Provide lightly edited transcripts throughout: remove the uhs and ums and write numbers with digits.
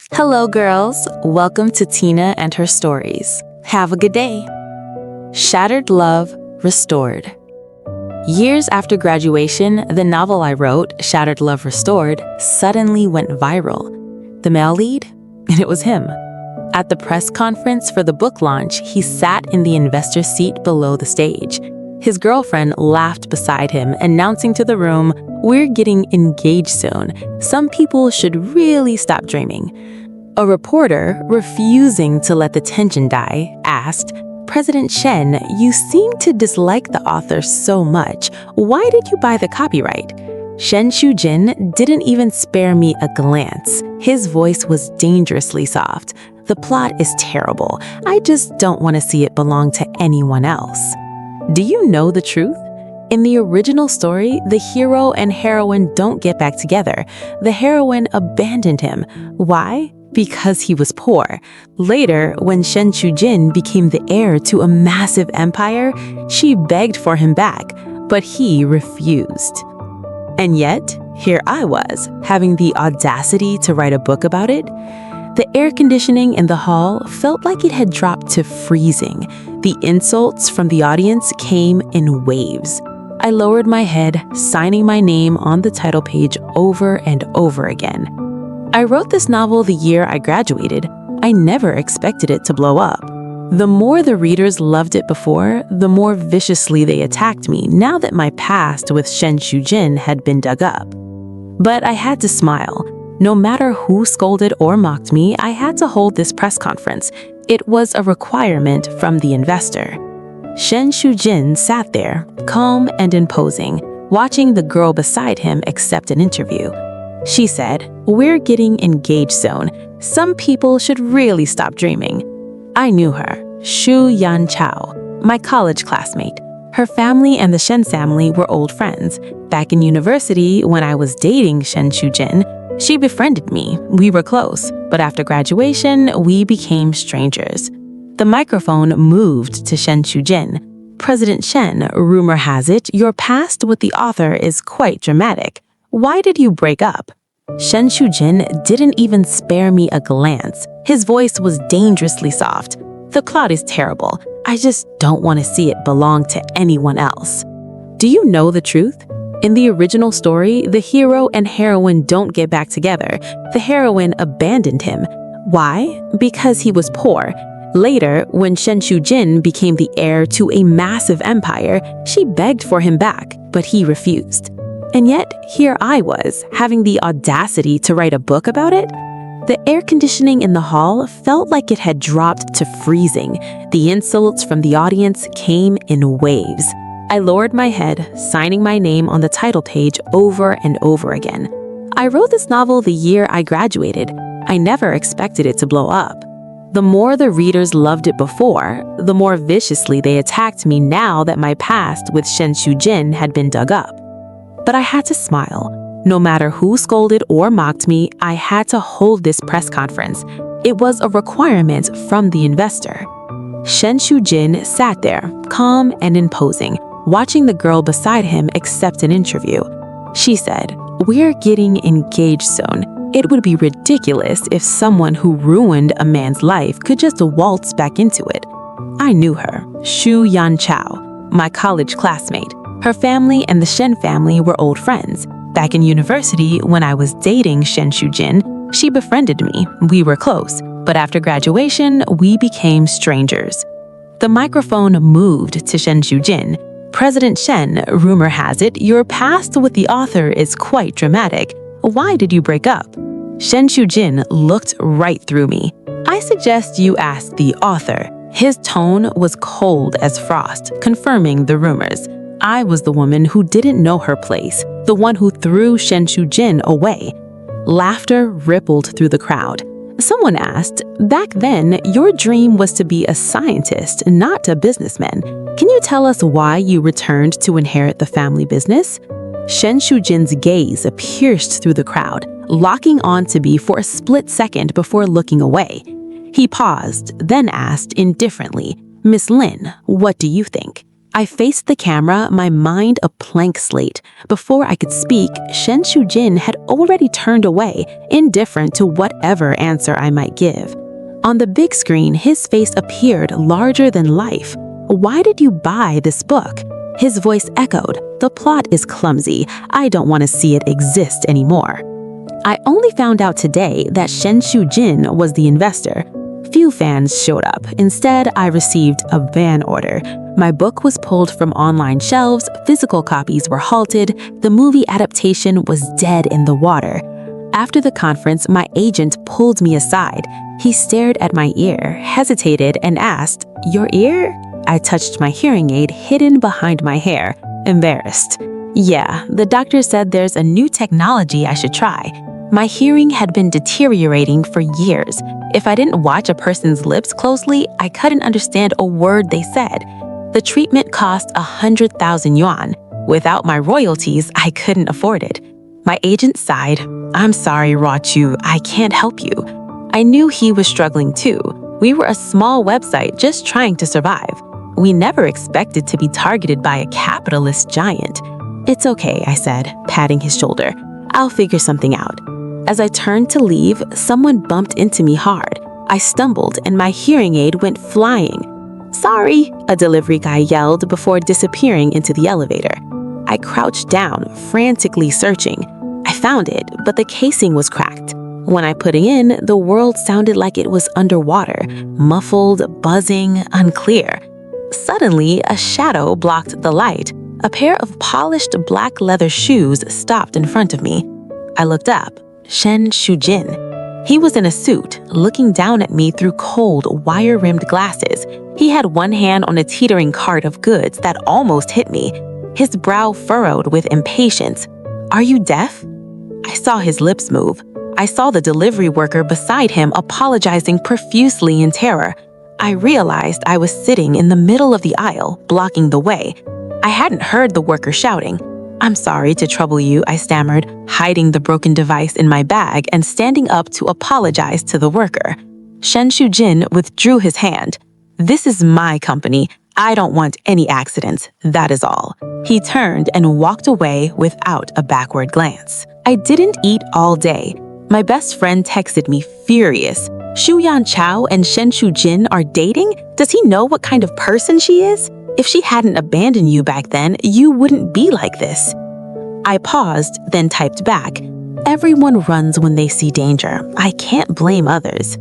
Hello, girls. Welcome to Tina and her stories. Have a good day. Shattered Love Restored. Years after graduation, the novel I wrote, Shattered Love Restored, suddenly went viral. The male lead? It was him. At the press conference for the book launch, he sat in the investor seat below the stage. His girlfriend laughed beside him, announcing to the room, "We're getting engaged soon. Some people should really stop dreaming." A reporter, refusing to let the tension die, asked, "President Shen, you seem to dislike the author so much. Why did you buy the copyright?" Shen Shujin didn't even spare me a glance. His voice was dangerously soft. "The plot is terrible. I just don't want to see it belong to anyone else." Do you know the truth? In the original story, the hero and heroine don't get back together. The heroine abandoned him. Why? Because he was poor. Later, when Shen Shujin became the heir to a massive empire, she begged for him back, but he refused. And yet, here I was, having the audacity to write a book about it. The air conditioning in the hall felt like it had dropped to freezing. The insults from the audience came in waves. I lowered my head, signing my name on the title page over and over again. I wrote this novel the year I graduated. I never expected it to blow up. The more the readers loved it before, the more viciously they attacked me now that my past with Shen Shujin had been dug up. But I had to smile. No matter who scolded or mocked me, I had to hold this press conference. It was a requirement from the investor. Shen Shujin sat there, calm and imposing, watching the girl beside him accept an interview. She said, "We're getting engaged soon. Some people should really stop dreaming." I knew her, Shu Yan Chao, my college classmate. Her family and the Shen family were old friends. Back in university, when I was dating Shen Shujin, she befriended me. We were close, but after graduation, we became strangers. The microphone moved to Shen Shujin. "President Shen, rumor has it, your past with the author is quite dramatic. Why did you break up?" Shen Shujin didn't even spare me a glance. His voice was dangerously soft. "The plot is terrible. I just don't want to see it belong to anyone else." Do you know the truth? In the original story, the hero and heroine don't get back together. The heroine abandoned him. Why? Because he was poor. Later, when Shen Shujin became the heir to a massive empire, she begged for him back, but he refused. And yet, here I was, having the audacity to write a book about it. The air conditioning in the hall felt like it had dropped to freezing. The insults from the audience came in waves. I lowered my head, signing my name on the title page over and over again. I wrote this novel the year I graduated. I never expected it to blow up. The more the readers loved it before, the more viciously they attacked me now that my past with Shen Shujin had been dug up. But I had to smile. No matter who scolded or mocked me, I had to hold this press conference. It was a requirement from the investor. Shen Shujin sat there, calm and imposing, watching the girl beside him accept an interview. She said, "We're getting engaged soon. It would be ridiculous if someone who ruined a man's life could just waltz back into it." I knew her, Shu Yan Chao, my college classmate. Her family and the Shen family were old friends. Back in university, when I was dating Shen Shujin, she befriended me. We were close, but after graduation, we became strangers. The microphone moved to Shen Shujin. "President Shen, rumor has it, your past with the author is quite dramatic. Why did you break up?" Shen Shujin looked right through me. "I suggest you ask the author." His tone was cold as frost, confirming the rumors. I was the woman who didn't know her place, the one who threw Shen Shujin away. Laughter rippled through the crowd. Someone asked, "Back then, your dream was to be a scientist, not a businessman. Can you tell us why you returned to inherit the family business?" Shen Shujin's gaze pierced through the crowd, locking on to me for a split second before looking away. He paused, then asked indifferently, "Miss Lin, what do you think?" I faced the camera, my mind a blank slate. Before I could speak, Shen Shujin had already turned away, indifferent to whatever answer I might give. On the big screen, his face appeared larger than life. "Why did you buy this book?" His voice echoed, "The plot is clumsy. I don't want to see it exist anymore." I only found out today that Shen Shujin was the investor. Few fans showed up. Instead, I received a ban order. My book was pulled from online shelves, physical copies were halted, the movie adaptation was dead in the water. After the conference, my agent pulled me aside. He stared at my ear, hesitated, and asked, "Your ear?" I touched my hearing aid hidden behind my hair, embarrassed. "Yeah, the doctor said there's a new technology I should try." My hearing had been deteriorating for years. If I didn't watch a person's lips closely, I couldn't understand a word they said. The treatment cost 100,000 yuan. Without my royalties, I couldn't afford it. My agent sighed. "I'm sorry, Rachu, I can't help you." I knew he was struggling too. We were a small website just trying to survive. We never expected to be targeted by a capitalist giant. "It's okay," I said, patting his shoulder. "I'll figure something out." As I turned to leave, someone bumped into me hard. I stumbled and my hearing aid went flying. "Sorry," a delivery guy yelled before disappearing into the elevator. I crouched down, frantically searching. I found it, but the casing was cracked. When I put it in, the world sounded like it was underwater, muffled, buzzing, unclear. Suddenly, a shadow blocked the light. A pair of polished black leather shoes stopped in front of me. I looked up. Shen Shujin. He was in a suit, looking down at me through cold, wire-rimmed glasses. He had one hand on a teetering cart of goods that almost hit me, his brow furrowed with impatience. "Are you deaf?" I saw his lips move. I saw the delivery worker beside him apologizing profusely in terror. I realized I was sitting in the middle of the aisle, blocking the way. I hadn't heard the worker shouting. "I'm sorry to trouble you," I stammered, hiding the broken device in my bag and standing up to apologize to the worker. Shen Shujin withdrew his hand. "This is my company. I don't want any accidents, that is all." He turned and walked away without a backward glance. I didn't eat all day. My best friend texted me furious. "Shu Yan Chao and Shen Shujin are dating? Does he know what kind of person she is? If she hadn't abandoned you back then, you wouldn't be like this." I paused, then typed back, "Everyone runs when they see danger. I can't blame others."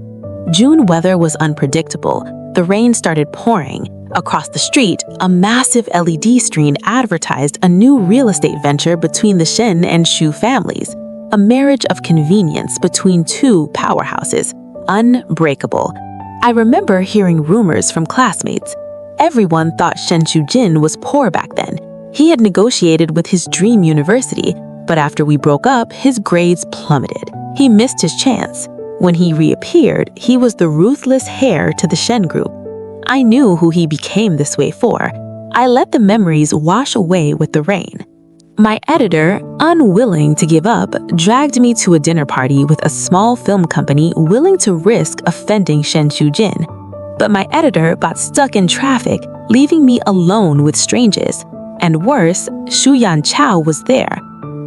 June weather was unpredictable. The rain started pouring. Across the street, a massive LED screen advertised a new real estate venture between the Shen and Shu families, a marriage of convenience between two powerhouses, unbreakable. I remember hearing rumors from classmates. Everyone thought Shen Shujin was poor back then. He had negotiated with his dream university, but after we broke up, his grades plummeted. He missed his chance. When he reappeared, he was the ruthless heir to the Shen group. I knew who he became this way for. I let the memories wash away with the rain. My editor, unwilling to give up, dragged me to a dinner party with a small film company willing to risk offending Shen Shujin. But my editor got stuck in traffic, leaving me alone with strangers. And worse, Shu Yan Chao was there.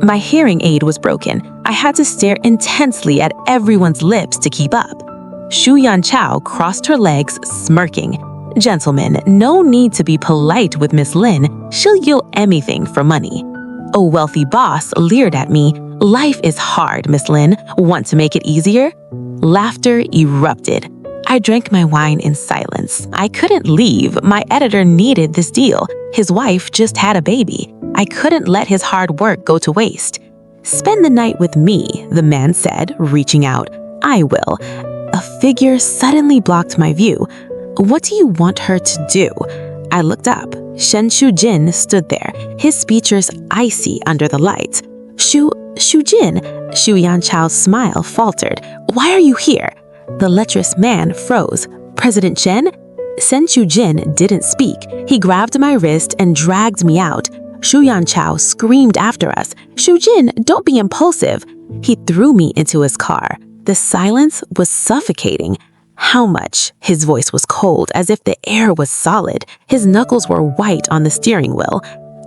My hearing aid was broken. I had to stare intensely at everyone's lips to keep up. Shu Yan Chao crossed her legs, smirking. "Gentlemen, no need to be polite with Miss Lin. She'll yield anything for money." A wealthy boss leered at me. "Life is hard, Miss Lin. Want to make it easier?" Laughter erupted. I drank my wine in silence. I couldn't leave. My editor needed this deal. His wife just had a baby. I couldn't let his hard work go to waste. "Spend the night with me," the man said, reaching out. "I will." A figure suddenly blocked my view. "What do you want her to do?" I looked up. Shen Shujin stood there, his features icy under the light. Shujin," Shu Yan Chao's smile faltered. "Why are you here?" The lecherous man froze. "President Shen?" Shen Shujin didn't speak. He grabbed my wrist and dragged me out. Shu Yan Chao screamed after us. "Shujin, don't be impulsive." He threw me into his car. The silence was suffocating. How much? His voice was cold, as if the air was solid. His knuckles were white on the steering wheel.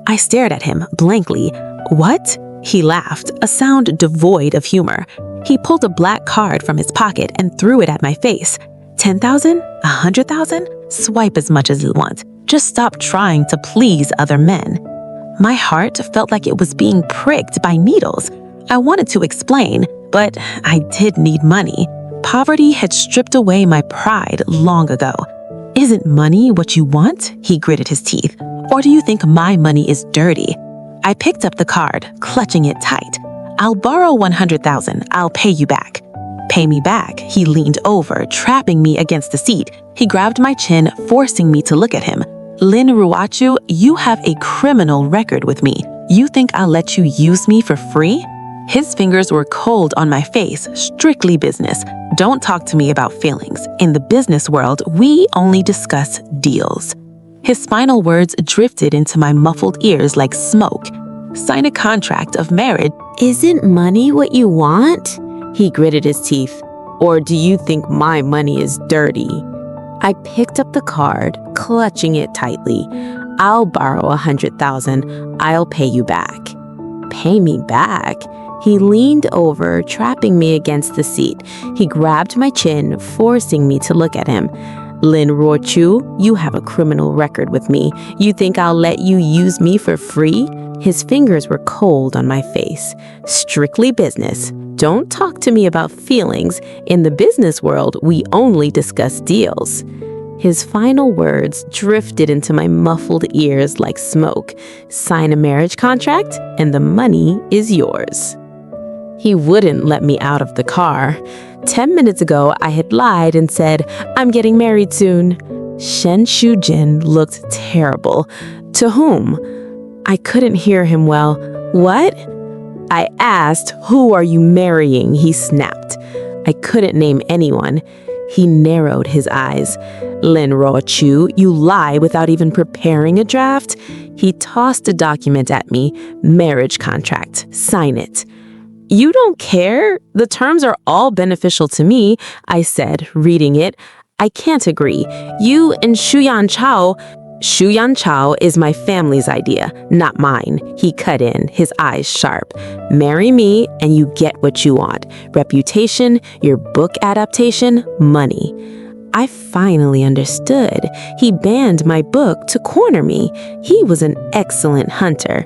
I stared at him blankly. What? He laughed, a sound devoid of humor. He pulled a black card from his pocket and threw it at my face. 10,000? 100,000? Swipe as much as you want. Just stop trying to please other men. My heart felt like it was being pricked by needles. I wanted to explain, but I did need money. Poverty had stripped away my pride long ago. Isn't money what you want? He gritted his teeth. Or do you think my money is dirty? I picked up the card, clutching it tight. I'll borrow 100,000. I'll pay you back. Pay me back. He leaned over, trapping me against the seat. He grabbed my chin, forcing me to look at him. Lynn Ruachu, you have a criminal record with me. You think I'll let you use me for free? His fingers were cold on my face, strictly business. Don't talk to me about feelings. In the business world, we only discuss deals. His spinal words drifted into my muffled ears like smoke. Sign a contract of marriage. Isn't money what you want? He gritted his teeth. Or do you think my money is dirty? I picked up the card, clutching it tightly. I'll borrow 100,000. I'll pay you back. Pay me back? He leaned over, trapping me against the seat. He grabbed my chin, forcing me to look at him. Lynn Ruachu, you have a criminal record with me. You think I'll let you use me for free? His fingers were cold on my face. Strictly business. Don't talk to me about feelings. In the business world, we only discuss deals. His final words drifted into my muffled ears like smoke. Sign a marriage contract, and the money is yours. He wouldn't let me out of the car. 10 minutes ago, I had lied and said, I'm getting married soon. Shen Shujin looked terrible. To whom? I couldn't hear him well. What? I asked, who are you marrying? He snapped. I couldn't name anyone. He narrowed his eyes. Lin Ruachu, you lie without even preparing a draft? He tossed a document at me. Marriage contract. Sign it. You don't care? The terms are all beneficial to me, I said, reading it. I can't agree. You and Shuyan Chao is my family's idea, not mine. He cut in, his eyes sharp. Marry me and you get what you want. Reputation, your book adaptation, money. I finally understood. He banned my book to corner me. He was an excellent hunter.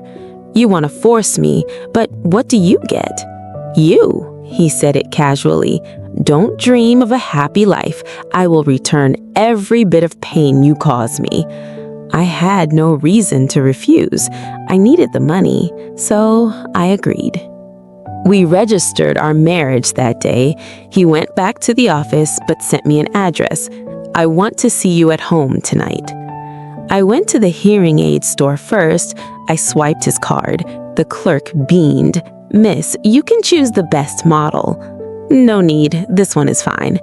You want to force me, but what do you get? You, he said it casually. Don't dream of a happy life. I will return every bit of pain you cause me. I had no reason to refuse. I needed the money, so I agreed. We registered our marriage that day. He went back to the office but sent me an address. I want to see you at home tonight. I went to the hearing aid store first. I swiped his card. The clerk beamed. Miss, you can choose the best model. No need, this one is fine.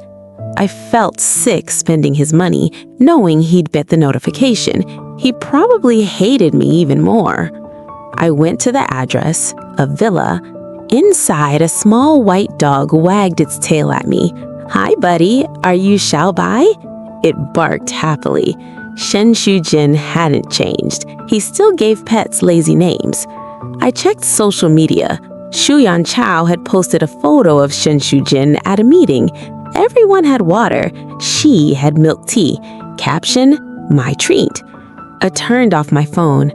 I felt sick spending his money, knowing he'd bet the notification. He probably hated me even more. I went to the address, a villa. Inside, a small white dog wagged its tail at me. Hi, buddy, are you Xiaobai? It barked happily. Shen Shujin hadn't changed. He still gave pets lazy names. I checked social media. Shuyan Chao had posted a photo of Shen Shujin at a meeting. Everyone had water. She had milk tea. Caption, my treat. I turned off my phone.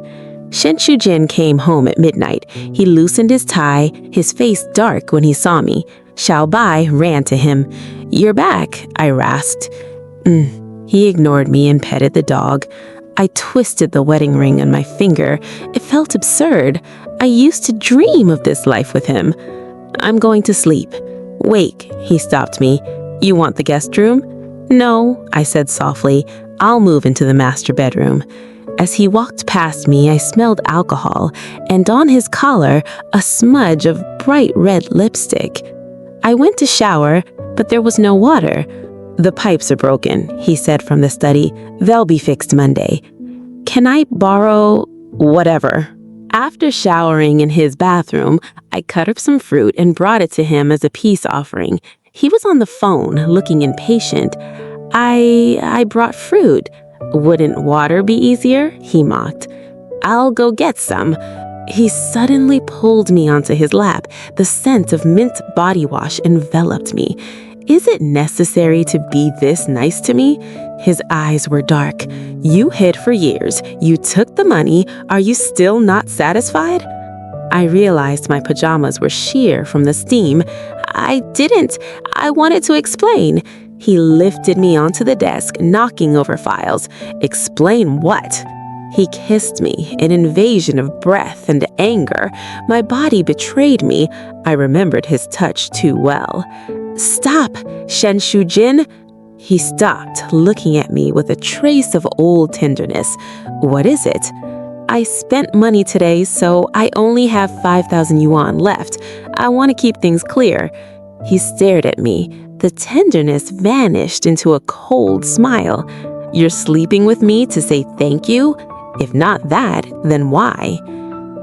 Shen Shujin came home at midnight. He loosened his tie, his face dark when he saw me. Xiao Bai ran to him. You're back, I rasped. He ignored me and petted the dog. I twisted the wedding ring on my finger. It felt absurd. I used to dream of this life with him. I'm going to sleep. Wake, he stopped me. You want the guest room? No, I said softly. I'll move into the master bedroom. As he walked past me, I smelled alcohol, and on his collar, a smudge of bright red lipstick. I went to shower, but there was no water. The pipes are broken, he said from the study. They'll be fixed Monday. Can I borrow whatever? After showering in his bathroom, I cut up some fruit and brought it to him as a peace offering. He was on the phone, looking impatient. I brought fruit. Wouldn't water be easier? He mocked. I'll go get some. He suddenly pulled me onto his lap. The scent of mint body wash enveloped me. Is it necessary to be this nice to me? His eyes were dark. You hid for years. You took the money. Are you still not satisfied? I realized my pajamas were sheer from the steam. I didn't. I wanted to explain. He lifted me onto the desk, knocking over files. Explain what? He kissed me, an invasion of breath and anger. My body betrayed me. I remembered his touch too well. Stop, Shen Shujin. He stopped, looking at me with a trace of old tenderness. What is it? I spent money today, so I only have 5,000 yuan left. I want to keep things clear. He stared at me. The tenderness vanished into a cold smile. You're sleeping with me to say thank you? If not that, then why?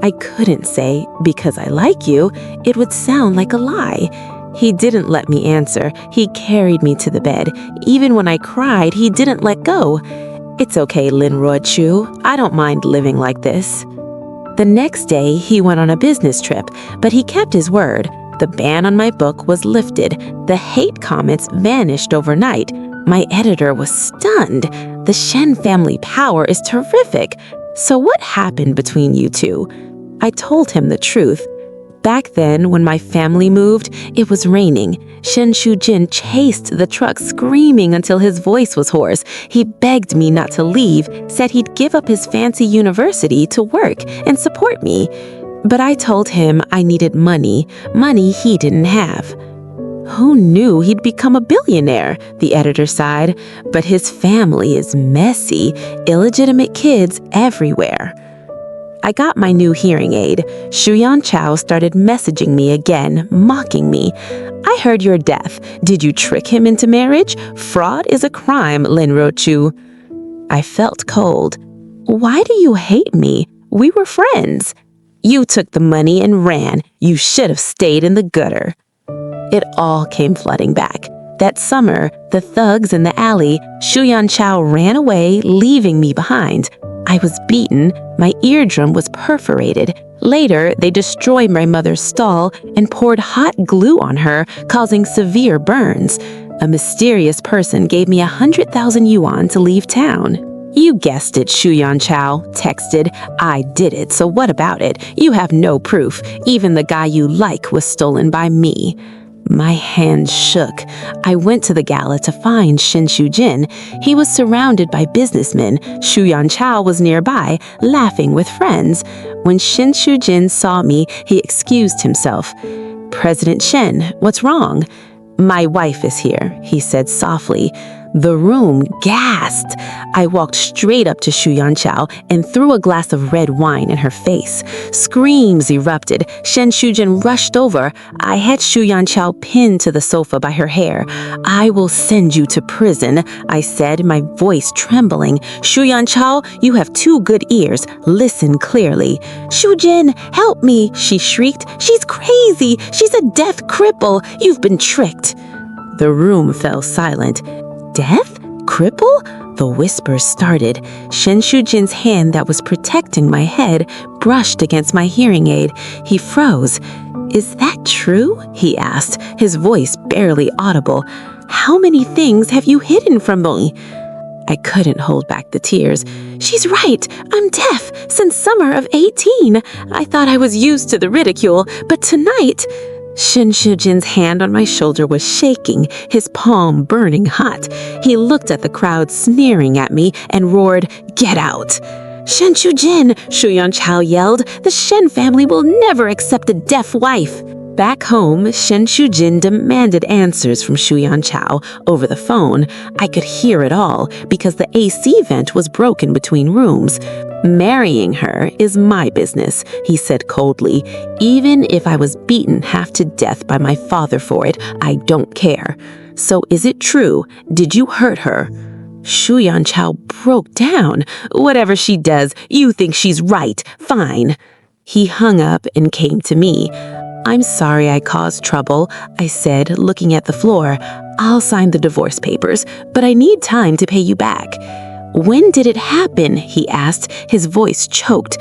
I couldn't say, because I like you. It would sound like a lie. He didn't let me answer. He carried me to the bed. Even when I cried, he didn't let go. It's okay, Lin Ruochu. I don't mind living like this. The next day, he went on a business trip, but he kept his word. The ban on my book was lifted. The hate comments vanished overnight. My editor was stunned. The Shen family power is terrific. So what happened between you two? I told him the truth. Back then, when my family moved, it was raining. Shen Shujin chased the truck screaming until his voice was hoarse. He begged me not to leave, said he'd give up his fancy university to work and support me. But I told him I needed money he didn't have. Who knew he'd become a billionaire? The editor sighed. But his family is messy, illegitimate kids everywhere. I got my new hearing aid. Shuyan Chao started messaging me again, mocking me. I heard you're deaf. Did you trick him into marriage? Fraud is a crime, Lin Ruochu. I felt cold. Why do you hate me? We were friends. You took the money and ran. You should have stayed in the gutter. It all came flooding back. That summer, the thugs in the alley, Shuyan Chao ran away, leaving me behind. I was beaten. My eardrum was perforated. Later, they destroyed my mother's stall and poured hot glue on her, causing severe burns. A mysterious person gave me 100,000 yuan to leave town. You guessed it, Shuyan Chao texted. I did it, so what about it? You have no proof. Even the guy you like was stolen by me. My hands shook. I went to the gala to find Shen Shujin. He was surrounded by businessmen. Shuyan Chao was nearby, laughing with friends. When Shen Shujin saw me, he excused himself. President Shen, what's wrong? My wife is here, he said softly. The room gasped. I walked straight up to Shuyan Chao and threw a glass of red wine in her face. Screams erupted. Shen Shujin rushed over. I had Shuyan Chao pinned to the sofa by her hair. I will send you to prison, I said, my voice trembling. Shuyan Chao, you have 2 good ears. Listen clearly. Shujin, help me, she shrieked. She's crazy. She's a deaf cripple. You've been tricked. The room fell silent. Death? Cripple? The whispers started. Shen Shujin's hand that was protecting my head brushed against my hearing aid. He froze. Is that true? He asked, his voice barely audible. How many things have you hidden from me? I couldn't hold back the tears. She's right. I'm deaf since summer of 18. I thought I was used to the ridicule, but tonight... Shen Shujin's hand on my shoulder was shaking, his palm burning hot. He looked at the crowd sneering at me and roared, "Get out!" Shen Shujin, Shuyan Chao yelled, the Shen family will never accept a deaf wife. Back home, Shen Shujin demanded answers from Shuyan Chao over the phone. I could hear it all because the AC vent was broken between rooms. Marrying her is my business, he said coldly. Even if I was beaten half to death by my father for it, I don't care. So is it true? Did you hurt her? Shuyan Chao broke down. Whatever she does, you think she's right. Fine. He hung up and came to me. I'm sorry I caused trouble, I said, looking at the floor. I'll sign the divorce papers, but I need time to pay you back. When did it happen? He asked, his voice choked.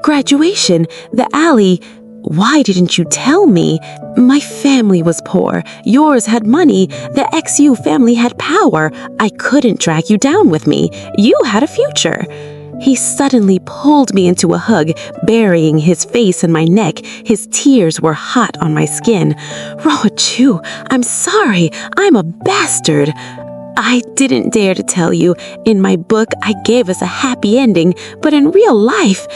Graduation, the alley. Why didn't you tell me? My family was poor. Yours had money. The XU family had power. I couldn't drag you down with me. You had a future. He suddenly pulled me into a hug, burying his face in my neck. His tears were hot on my skin. Roachu, I'm sorry. I'm a bastard. I didn't dare to tell you. In my book, I gave us a happy ending, but in real life,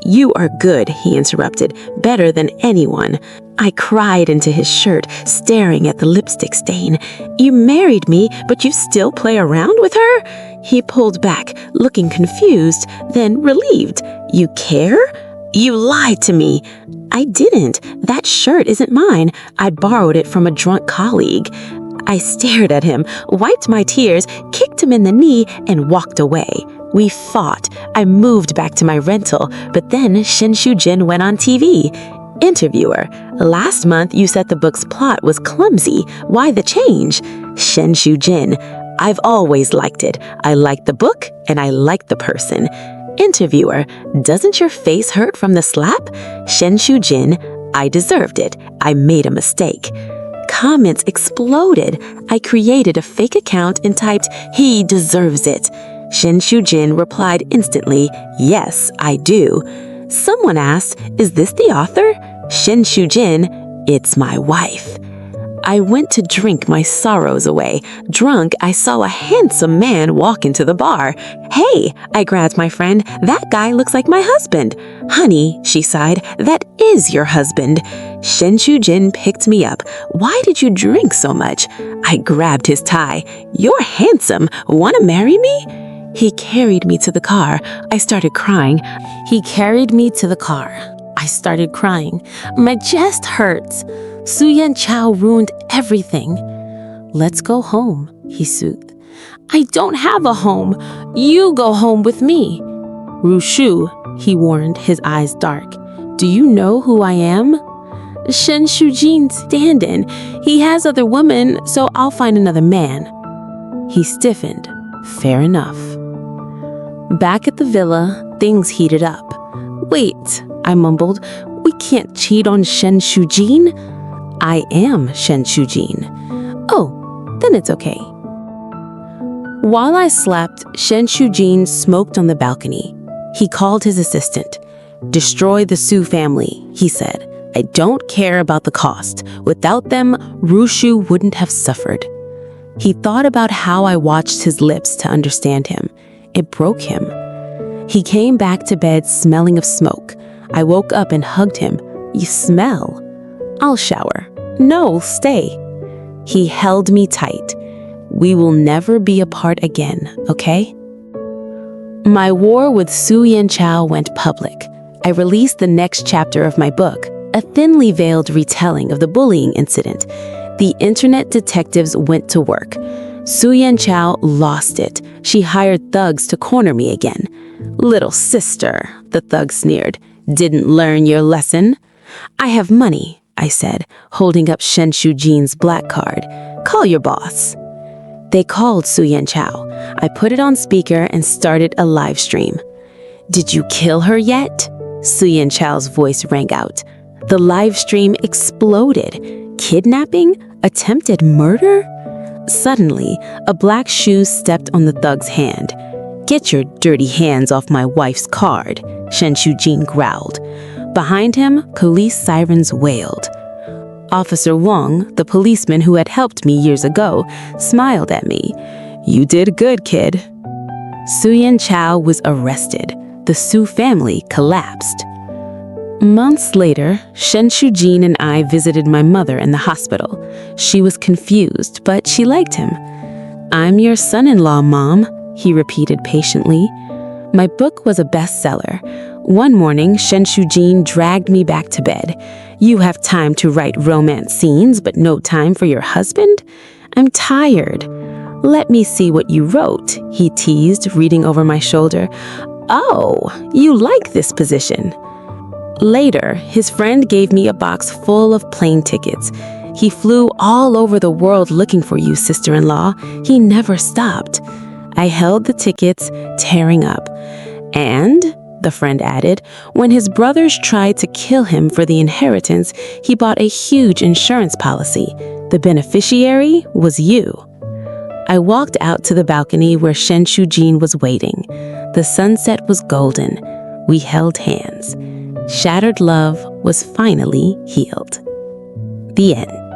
you are good, he interrupted, better than anyone. I cried into his shirt, staring at the lipstick stain. You married me, but you still play around with her? He pulled back, looking confused, then relieved. You care? You lied to me. I didn't. That shirt isn't mine. I borrowed it from a drunk colleague. I stared at him, wiped my tears, kicked him in the knee, and walked away. We fought. I moved back to my rental, but then Shen Shujin went on TV. Interviewer: last month you said the book's plot was clumsy. Why the change? Shen Shujin: I've always liked it. I like the book and I like the person. Interviewer: doesn't your face hurt from the slap? Shen Shujin: I deserved it. I made a mistake. Comments exploded. I created a fake account and typed, he deserves it. Shen Shujin replied instantly, yes, I do. Someone asked, is this the author? Shen Shujin, it's my wife. I went to drink my sorrows away. Drunk, I saw a handsome man walk into the bar. Hey, I grabbed my friend. That guy looks like my husband. Honey, she sighed, that is your husband. Shen Shujin picked me up. Why did you drink so much? I grabbed his tie. You're handsome. Want to marry me? He carried me to the car. I started crying. He carried me to the car. I started crying. My chest hurts. Su-Yan Chao ruined everything. Let's go home, he soothed. I don't have a home. You go home with me. Rushu, he warned, his eyes dark. Do you know who I am? Shen Shujin stand-in. He has other women, so I'll find another man. He stiffened. Fair enough. Back at the villa, things heated up. Wait, I mumbled. We can't cheat on Shen Shujin. I am Shen Shujin. Oh, then it's okay. While I slept, Shen Shujin smoked on the balcony. He called his assistant. Destroy the Su family, he said. I don't care about the cost. Without them, Rushu wouldn't have suffered. He thought about how I watched his lips to understand him. It broke him. He came back to bed smelling of smoke. I woke up and hugged him. You smell. I'll shower. No, stay. He held me tight. We will never be apart again, okay? My war with Su-Yan Chao went public. I released the next chapter of my book, a thinly veiled retelling of the bullying incident. The internet detectives went to work. Su-Yan Chao lost it. She hired thugs to corner me again. Little sister, the thug sneered. Didn't learn your lesson? I have money, I said, holding up Shen Shujin's black card. Call your boss. They called Su-Yan Chao. I put it on speaker and started a live stream. Did you kill her yet? Su-Yan Chao's voice rang out. The live stream exploded. Kidnapping? Attempted murder? Suddenly, a black shoe stepped on the thug's hand. Get your dirty hands off my wife's card, Shen Shujin growled. Behind him, police sirens wailed. Officer Wong, the policeman who had helped me years ago, smiled at me. You did good, kid. Su-Yan Chao was arrested. The Su family collapsed. Months later, Shen Shujin and I visited my mother in the hospital. She was confused, but she liked him. I'm your son-in-law, Mom, he repeated patiently. My book was a bestseller. One morning, Shen Shujin dragged me back to bed. You have time to write romance scenes, but no time for your husband? I'm tired. Let me see what you wrote, he teased, reading over my shoulder. Oh, you like this position. Later, his friend gave me a box full of plane tickets. He flew all over the world looking for you, sister-in-law. He never stopped. I held the tickets, tearing up. And, the friend added, when his brothers tried to kill him for the inheritance, he bought a huge insurance policy. The beneficiary was you. I walked out to the balcony where Shen Shujin was waiting. The sunset was golden. We held hands. Shattered love was finally healed. The end.